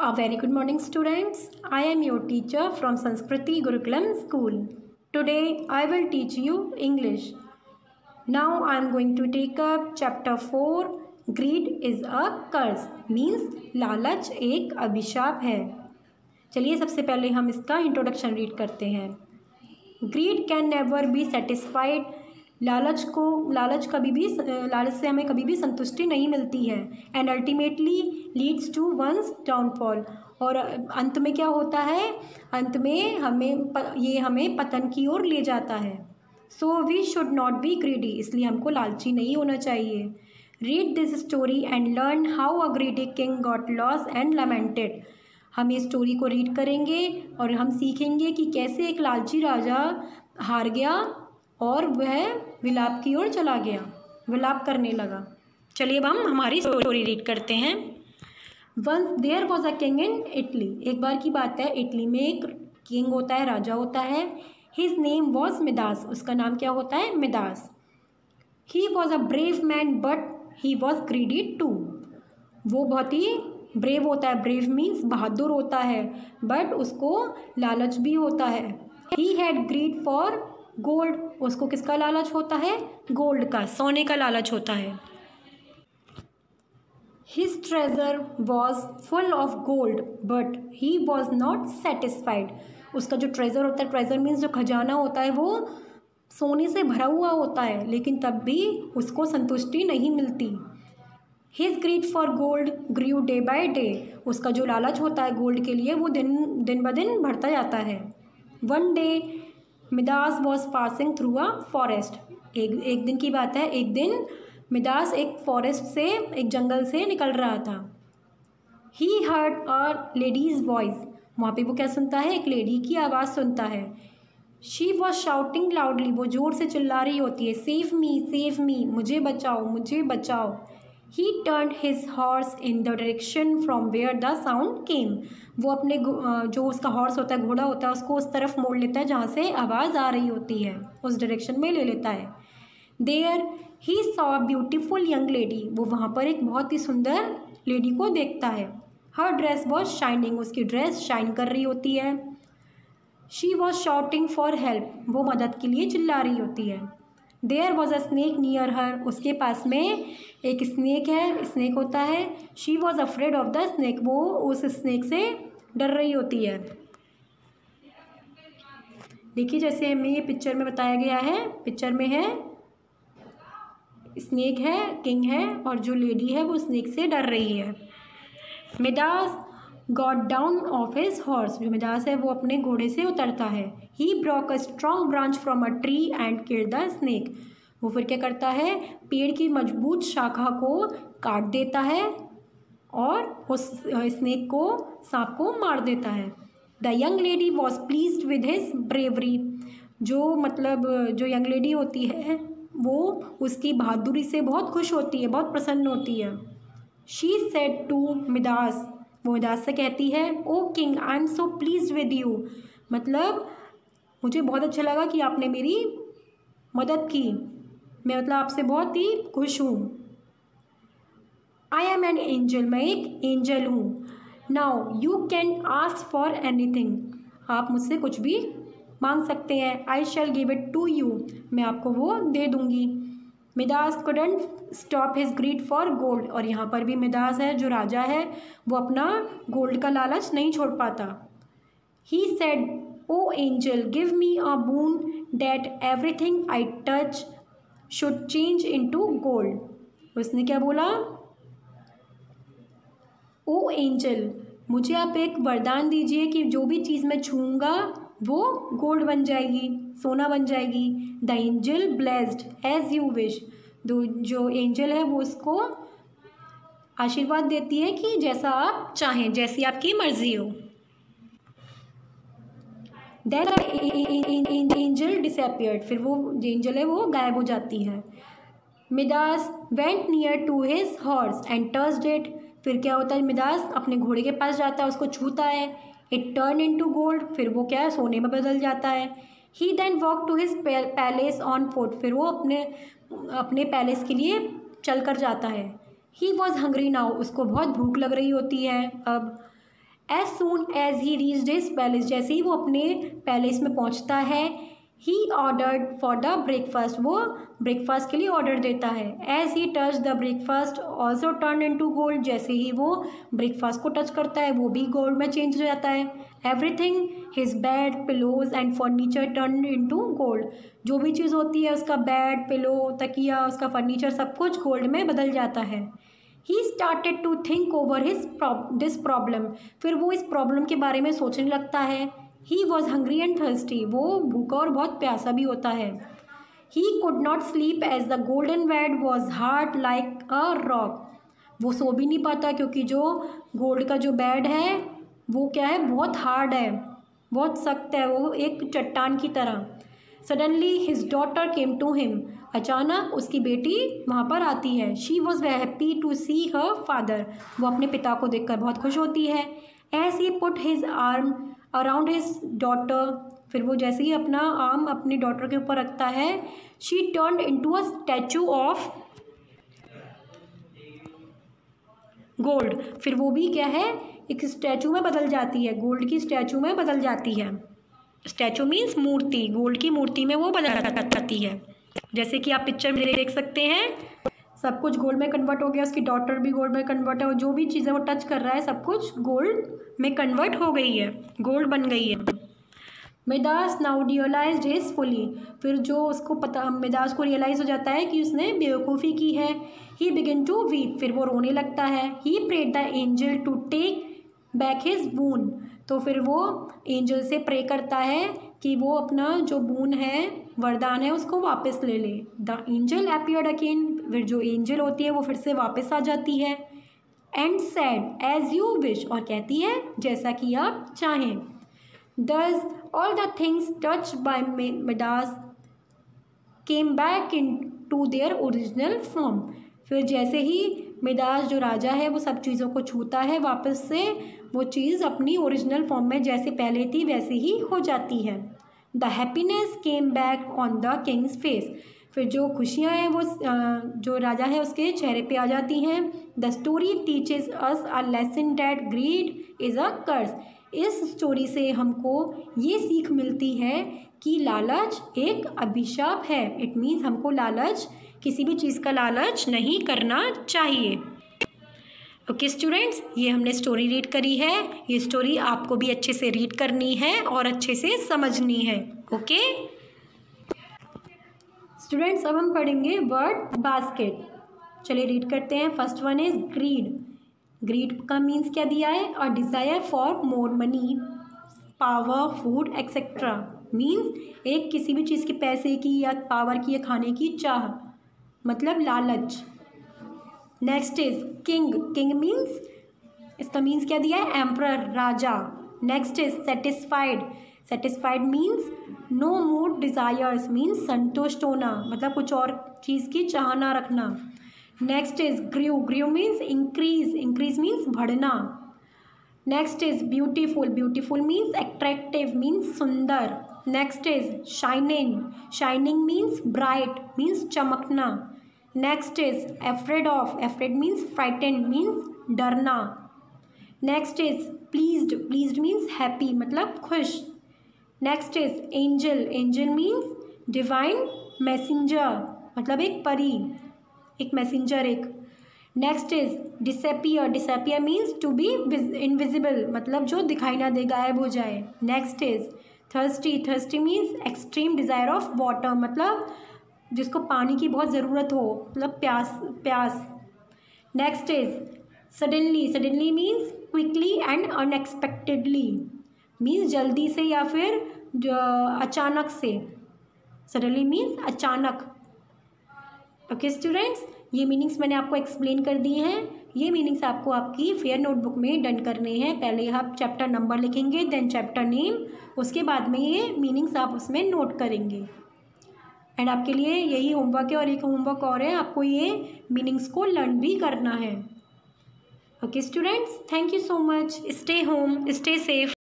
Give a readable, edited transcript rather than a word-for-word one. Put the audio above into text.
A very good morning, students. I am your teacher from Sanskriti Gurukulam School. Today I will teach you English. Now I am going to take up chapter 4. Greed is a curse. Means लालच एक अभिशाप है. चलिए सबसे पहले हम इसका introduction read करते हैं. Greed can never be satisfied. लालच से हमें कभी भी संतुष्टि नहीं मिलती है. And ultimately leads to once downfall. और अंत में क्या होता है? अंत में हमें पतन की ओर ले जाता है. So we should not be greedy. इसलिए हमको लालची नहीं होना चाहिए. Read this story and learn how a greedy king got loss and lamented. हम इस स्टोरी को रीड करेंगे और हम सीखेंगे कि कैसे एक लालची राजा हार गया और वह विलाप की ओर चला गया, विलाप करने लगा. चलिए अब हम हमारी स्टोरी रीड करते हैं. Once there was a king in Italy. एक बार की बात है, इटली में एक किंग होता है, राजा होता है. His name was Midas. उसका नाम क्या होता है? Midas. He was a brave man but he was greedy too. वो बहुत ही ब्रेव होता है. ब्रेव मीन्स बहादुर होता है, बट उसको लालच भी होता है. He had grid for gold. उसको किसका लालच होता है? गोल्ड का, सोने का लालच होता है. His treasure was full of gold but he was not satisfied. उसका जो ट्रेजर होता है, ट्रेजर मीन्स जो खजाना होता है, वो सोने से भरा हुआ होता है, लेकिन तब भी उसको संतुष्टि नहीं मिलती. His greed for gold grew day by day. उसका जो लालच होता है गोल्ड के लिए, वो दिन ब दिन बढ़ता जाता है. One day Midas was passing through a forest. एक दिन की बात है, एक दिन मिदास एक फॉरेस्ट से, एक जंगल से निकल रहा था. He heard a ladies voice. वहाँ पे वो क्या सुनता है? एक लेडी की आवाज़ सुनता है. She was shouting loudly. वो ज़ोर से चिल्ला रही होती है, सेव मी, मुझे बचाओ, मुझे बचाओ. He turned his horse in the direction from where the sound came. वो अपने जो उसका हॉर्स होता है, घोड़ा होता है, उसको उस तरफ मोड़ लेता है जहाँ से आवाज़ आ रही होती है, उस डायरेक्शन में ले लेता है. There he saw a beautiful young lady. वो वहाँ पर एक बहुत ही सुंदर लेडी को देखता है. Her dress was shining. उसकी ड्रेस शाइन कर रही होती है. She was shouting for help. वो मदद के लिए चिल्ला रही होती है. There was a snake near her. उसके पास में एक स्नेक है, स्नेक होता है. She was afraid of the snake. वो उस स्नेक से डर रही होती है. देखिए जैसे हमें ये पिक्चर में बताया गया है, पिक्चर में है स्नेक है, किंग है, और जो लेडी है वो स्नेक से डर रही है. Midas got down of his horse. जो मिदास है वो अपने घोड़े से उतरता है. He broke a strong branch from a tree and killed the snake. वो फिर क्या करता है? पेड़ की मजबूत शाखा को काट देता है और उस स्नेक को, सांप को मार देता है. The young lady was pleased with his bravery. जो यंग लेडी होती है वो उसकी बहादुरी से बहुत खुश होती है, बहुत प्रसन्न होती है. She said to Midas. वो मिदास से कहती है, oh king I am so pleased with you. मुझे बहुत अच्छा लगा कि आपने मेरी मदद की. मैं आपसे बहुत ही खुश हूँ. I am an angel. मैं एक एंजल हूँ. Now you can ask for anything. आप मुझसे कुछ भी मांग सकते हैं. I shall give it to you. मैं आपको वो दे दूँगी. Midas couldn't stop his greed for gold. और यहाँ पर भी मिदास है, जो राजा है, वो अपना गोल्ड का लालच नहीं छोड़ पाता. He said, "O angel, give me a boon that everything I touch should change into gold." उसने क्या बोला? ओ एंजल, मुझे आप एक वरदान दीजिए कि जो भी चीज़ मैं छूँगा वो गोल्ड बन जाएगी, सोना बन जाएगी. The angel blessed as you wish. जो एंजल है वो उसको आशीर्वाद देती है कि जैसा आप चाहें, जैसी आपकी मर्जी हो. That angel disappeared. फिर वो जो एंजल है वो गायब हो जाती है. Midas went near to his horse and touched it. फिर क्या होता है? मिदास अपने घोड़े के पास जाता है, उसको छूता है. It turn into gold. फिर वो क्या है? सोने में बदल जाता है. He then walk to his palace on foot. फिर वो अपने पैलेस के लिए चल कर जाता है. He was hungry now. उसको बहुत भूख लग रही होती है अब. As soon as he reached his palace, जैसे ही वो अपने पैलेस में पहुंचता है, he ordered for the breakfast, वो ब्रेकफास्ट के लिए ऑर्डर देता है। As he touch the breakfast also turn into gold, जैसे ही वो ब्रेकफास्ट को टच करता है वो भी गोल्ड में चेंज हो जाता है। Everything his bed pillows and furniture turn into gold, जो भी चीज़ होती है उसका बेड पिलो तकिया उसका फर्नीचर सब कुछ गोल्ड में बदल जाता है। He started to think over this problem, फिर वो इस प्रॉब्लम के बारे में सोचने लगता है। He was hungry and thirsty, वो भूखा और बहुत प्यासा भी होता है। He could not sleep as the golden bed was hard like a rock, वो सो भी नहीं पाता क्योंकि जो गोल्ड का जो बेड है वो क्या है, बहुत हार्ड है, बहुत सख्त है, वो एक चट्टान की तरह। Suddenly his daughter came to him, अचानक उसकी बेटी वहाँ पर आती है। She was happy to see her father, वो अपने पिता को देखकर बहुत खुश होती है। As he put his arm around his daughter, फिर वो जैसे ही अपना आर्म अपनी डॉटर के ऊपर रखता है, she turned into a statue of gold, फिर वो भी क्या है, एक स्टैचू में बदल जाती है, गोल्ड की स्टैचू में बदल जाती है। स्टैचू मीन्स मूर्ति, गोल्ड की मूर्ति में वो बदल जाती है। जैसे कि आप पिक्चर में देख सकते हैं, सब कुछ गोल्ड में कन्वर्ट हो गया, उसकी डॉटर भी गोल्ड में कन्वर्ट है, और जो भी चीज़ें वो टच कर रहा है सब कुछ गोल्ड में कन्वर्ट हो गई है, गोल्ड बन गई है। Midas now realised his folly, फिर जो उसको पता, मिडास को रियलाइज़ हो जाता है कि उसने बेवकूफ़ी की है। ही बिगिन टू वीप, फिर वो रोने लगता है। He prayed the angel to take back his boon, तो फिर वो एंजल से प्रे करता है कि वो अपना जो बून है, वरदान है, उसको वापस ले ले। द एंजल अपीयर्ड अगेन, फिर जो एंजल होती है वो फिर से वापस आ जाती है। And said as you wish, और कहती है जैसा कि आप चाहें। Thus all the things touched by Midas came back into their original form, फिर जैसे ही मिडास जो राजा है वो सब चीज़ों को छूता है, वापस से वो चीज़ अपनी ओरिजिनल फॉर्म में जैसे पहले थी वैसे ही हो जाती है। The happiness came back on the Kings face, फिर जो खुशियाँ हैं वो जो राजा है उसके चेहरे पे आ जाती हैं। The story teaches us a lesson that greed is a curse, इस स्टोरी से हमको ये सीख मिलती है कि लालच एक अभिशाप है। इट मीन्स हमको लालच, किसी भी चीज़ का लालच नहीं करना चाहिए। ओके स्टूडेंट्स, ये हमने स्टोरी रीड करी है, ये स्टोरी आपको भी अच्छे से रीड करनी है और अच्छे से समझनी है। ओके स्टूडेंट्स, अब हम पढ़ेंगे वर्ड बास्केट। चलिए रीड करते हैं। First one is greed. Greed का मीन्स क्या दिया है, a desire for more money power food etcetera, means एक किसी भी चीज़ के पैसे की या पावर की या खाने की चाह, मतलब लालच। Next is king. King means, इसका मीन्स क्या दिया है, एम्परर, राजा। Next is satisfied. Satisfied means no more desires, means संतुष्ट होना, मतलब कुछ और चीज़ की चाह ना रखना। Next is grow. Grow means increase. Increase means बढ़ना। Next is beautiful. Beautiful means attractive, means सुंदर। Next is shining. Shining means bright, means चमकना। Next is afraid of. Afraid means frightened, means डरना। Next is pleased. Pleased means happy, मतलब खुश। Next is angel. Angel means divine messenger, मतलब एक परी, एक messenger एक। Next is disappear. Disappear means to be invisible, मतलब जो दिखाई ना दे, गायब हो जाए। Next is thirsty. Thirsty means extreme desire of water, मतलब जिसको पानी की बहुत ज़रूरत हो, मतलब प्यास। Next is suddenly. Suddenly means quickly and unexpectedly, means जल्दी से या फिर अचानक से। सडनली मीन्स अचानक। ओके स्टूडेंट्स, ये मीनिंग्स मैंने आपको एक्सप्लेन कर दिए हैं। ये मीनिंग्स आपको आपकी फेयर नोटबुक में डन करने हैं। पहले आप चैप्टर नंबर लिखेंगे, देन चैप्टर नेम, उसके बाद में ये मीनिंग्स आप उसमें नोट करेंगे। एंड आपके लिए यही होमवर्क है, और एक होमवर्क और है, आपको ये मीनिंग्स को लर्न भी करना है। Okay students, thank you so much. Stay home, stay safe.